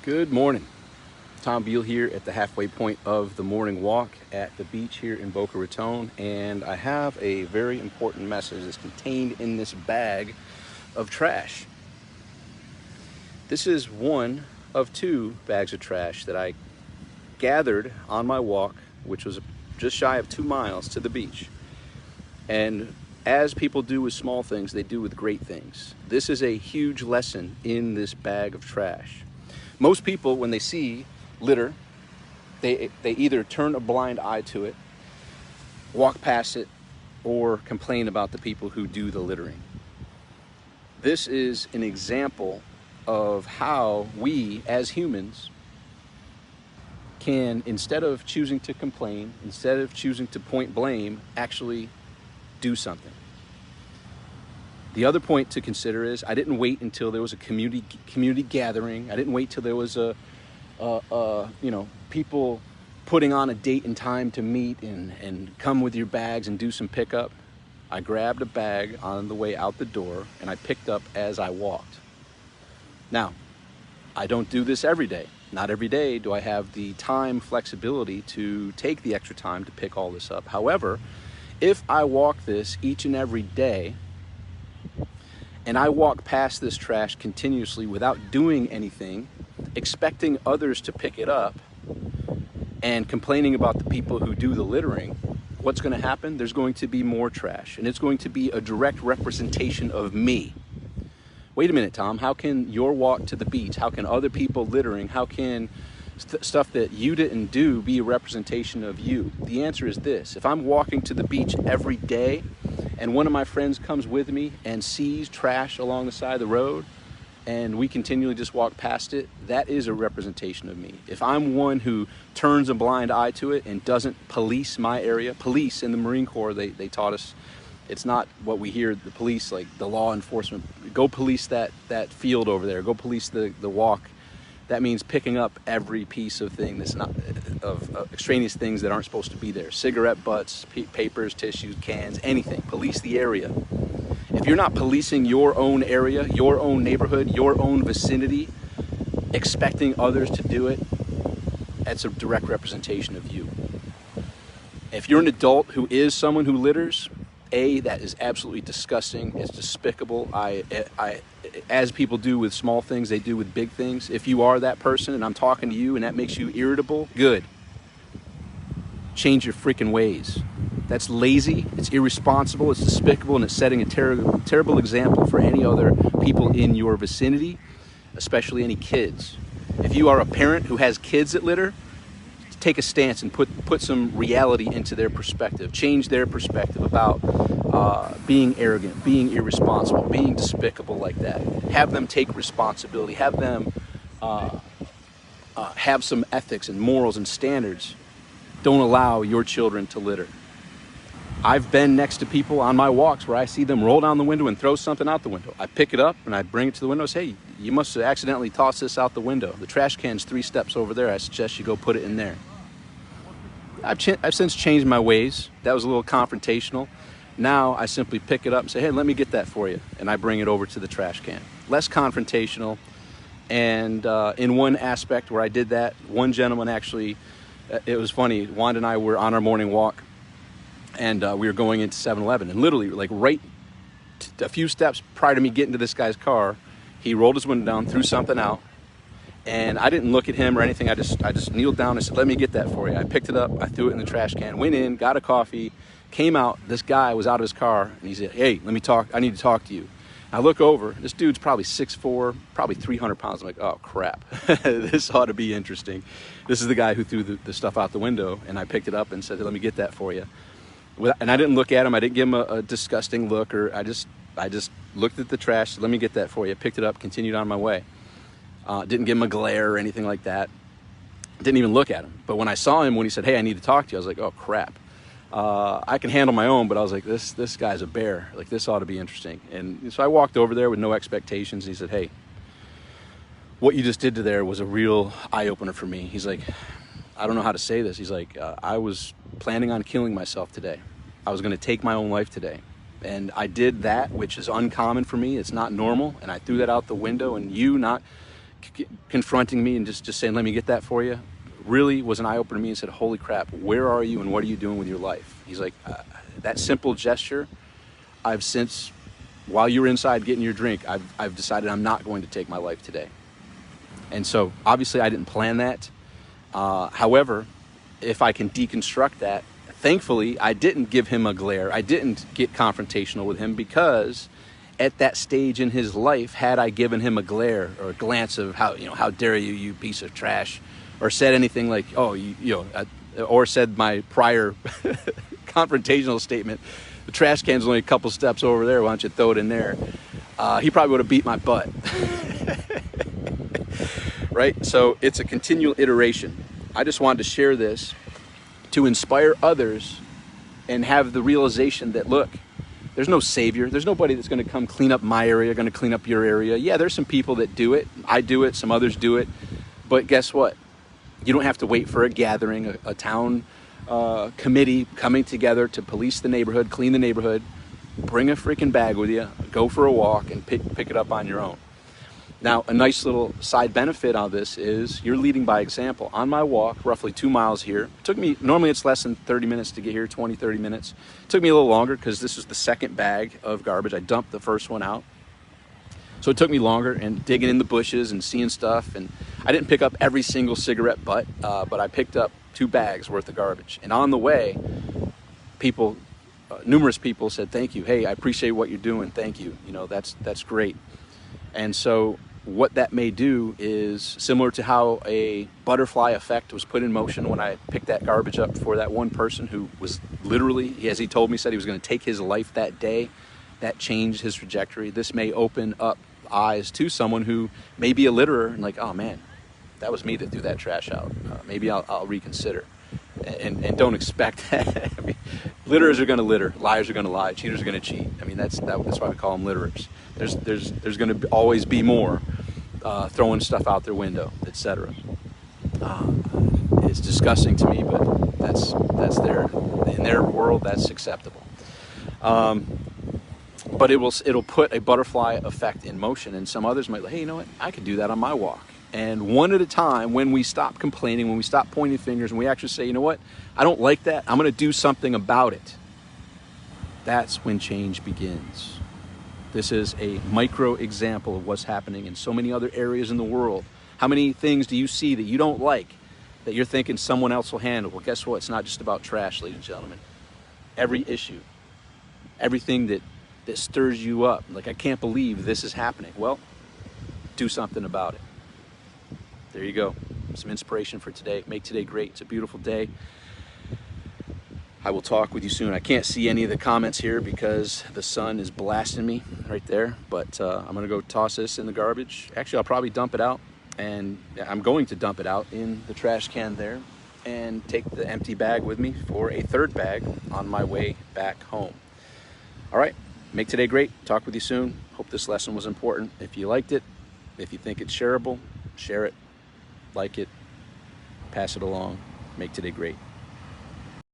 Good morning. Tom Beal here at the halfway point of the morning walk at the beach here in Boca Raton, and I have a very important message that's contained in this bag of trash. This is one of two bags of trash that I gathered on my walk, which was just shy of 2 miles to the beach. And as people do with small things, they do with great things. This is a huge lesson in this bag of trash. Most people, when they see litter, they either turn a blind eye to it, walk past it, or complain about the people who do the littering. This is an example of how we as humans can, instead of choosing to complain, instead of choosing to point blame, actually do something. The other point to consider is I didn't wait until there was a community gathering. I didn't wait till there was people putting on a date and time to meet and come with your bags and do some pickup. I grabbed a bag on the way out the door and I picked up as I walked. Now, I don't do this every day. Not every day do I have the time flexibility to take the extra time to pick all this up. However, if I walk this each and every day, and I walk past this trash continuously without doing anything, expecting others to pick it up, and complaining about the people who do the littering, what's going to happen? There's going to be more trash, and it's going to be a direct representation of me. Wait a minute, Tom, how can your walk to the beach, how can other people littering, how can stuff that you didn't do be a representation of you? The answer is this: if I'm walking to the beach every day and one of my friends comes with me and sees trash along the side of the road and we continually just walk past it, that is a representation of me. If I'm one who turns a blind eye to it and doesn't police my area, police in the Marine Corps, they taught us, it's not what we hear, the police, like the law enforcement, go police that field over there, go police the walk. That means picking up every piece of thing that's not of extraneous things that aren't supposed to be there. Cigarette butts, papers, tissues, cans, anything. Police the area. If you're not policing your own area, your own neighborhood, your own vicinity, expecting others to do it, that's a direct representation of you. If you're an adult who is someone who litters, that is absolutely disgusting. It's despicable. As people do with small things, they do with big things. If you are that person and I'm talking to you and that makes you irritable, good. Change your freaking ways. That's lazy, it's irresponsible, it's despicable, and it's setting a terrible example for any other people in your vicinity, especially any kids. If you are a parent who has kids that litter, take a stance and put some reality into their perspective. Change their perspective about being arrogant, being irresponsible, being despicable like that. Have them take responsibility. Have them have some ethics and morals and standards. Don't allow your children to litter. I've been next to people on my walks where I see them roll down the window and throw something out the window. I pick it up and I bring it to the window and say, hey, you must have accidentally tossed this out the window. The trash can's 3 steps over there. I suggest you go put it in there. I've since changed my ways. That was a little confrontational. Now I simply pick it up and say, hey, let me get that for you. And I bring it over to the trash can. Less confrontational. And in one aspect where I did that, one gentleman actually, it was funny, Wanda and I were on our morning walk and we were going into 7-Eleven. And literally, like right a few steps prior to me getting to this guy's car, he rolled his window down, threw something out. And I didn't look at him or anything. I just kneeled down and said, let me get that for you. I picked it up, I threw it in the trash can, went in, got a coffee, came out. This guy was out of his car and he said, hey, let me talk. I need to talk to you. I look over, this dude's probably 6'4", probably 300 pounds. I'm like, oh crap, this ought to be interesting. This is the guy who threw the stuff out the window, and I picked it up and said, let me get that for you. And I didn't look at him. I didn't give him a disgusting look, or I just looked at the trash, said, let me get that for you. Picked it up, continued on my way. Didn't give him a glare or anything like that. Didn't even look at him. But when I saw him, when he said, hey, I need to talk to you, I was like, oh crap. I can handle my own, but I was like, this guy's a bear. Like, this ought to be interesting. And so I walked over there with no expectations. And he said, hey, what you just did to there was a real eye-opener for me. He's like, I don't know how to say this. He's like, I was planning on killing myself today. I was going to take my own life today. And I did that, which is uncommon for me. It's not normal. And I threw that out the window, and you not confronting me and just saying, let me get that for you, really was an eye-opener to me and said, holy crap, where are you and what are you doing with your life? He's like, that simple gesture, I've since, while you were inside getting your drink, I've decided I'm not going to take my life today. And so obviously I didn't plan that. However, if I can deconstruct that, thankfully I didn't give him a glare. I didn't get confrontational with him, because at that stage in his life, had I given him a glare or a glance of how dare you, you piece of trash, or said anything like, oh, or said my prior confrontational statement, the trash can's only a couple steps over there, why don't you throw it in there? He probably would have beat my butt. Right? So it's a continual iteration. I just wanted to share this to inspire others and have the realization that, look, there's no savior. There's nobody that's going to come clean up my area, going to clean up your area. Yeah, there's some people that do it. I do it. Some others do it. But guess what? You don't have to wait for a gathering, a town committee coming together to police the neighborhood, clean the neighborhood. Bring a freaking bag with you, go for a walk, and pick it up on your own. Now, a nice little side benefit of this is you're leading by example. On my walk, roughly 2 miles here, it took me, normally it's less than 30 minutes to get here, 20, 30 minutes. It took me a little longer because this is the second bag of garbage. I dumped the first one out. So it took me longer, and digging in the bushes and seeing stuff. And I didn't pick up every single cigarette butt, but I picked up 2 bags worth of garbage. And on the way, numerous people said, thank you. Hey, I appreciate what you're doing. Thank you. That's great. And so what that may do is similar to how a butterfly effect was put in motion when I picked that garbage up for that one person who was literally, as he told me, said he was going to take his life that day. That changed his trajectory. This may open up eyes to someone who may be a litterer and like, oh man, that was me that threw that trash out. Maybe I'll reconsider. And don't expect that. I mean, litterers are going to litter, liars are going to lie, cheaters are going to cheat. I mean, that's why we call them litterers. There's going to always be more throwing stuff out their window, etc. It's disgusting to me, but that's in their world, that's acceptable. But it'll put a butterfly effect in motion, and some others might, hey, you know what? I could do that on my walk. And one at a time, when we stop complaining, when we stop pointing fingers, and we actually say, you know what? I don't like that. I'm going to do something about it. That's when change begins. This is a micro example of what's happening in so many other areas in the world. How many things do you see that you don't like, that you're thinking someone else will handle? Well, guess what? It's not just about trash, ladies and gentlemen. Every issue, everything that stirs you up, like, I can't believe this is happening. Well, do something about it. There you go. Some inspiration for today. Make today great. It's a beautiful day. I will talk with you soon. I can't see any of the comments here because the sun is blasting me right there, but I'm going to go toss this in the garbage. Actually, I'll probably dump it out, and I'm going to dump it out in the trash can there and take the empty bag with me for a third bag on my way back home. All right. Make today great. Talk with you soon. Hope this lesson was important. If you liked it, if you think it's shareable, share it, like it, pass it along. Make today great.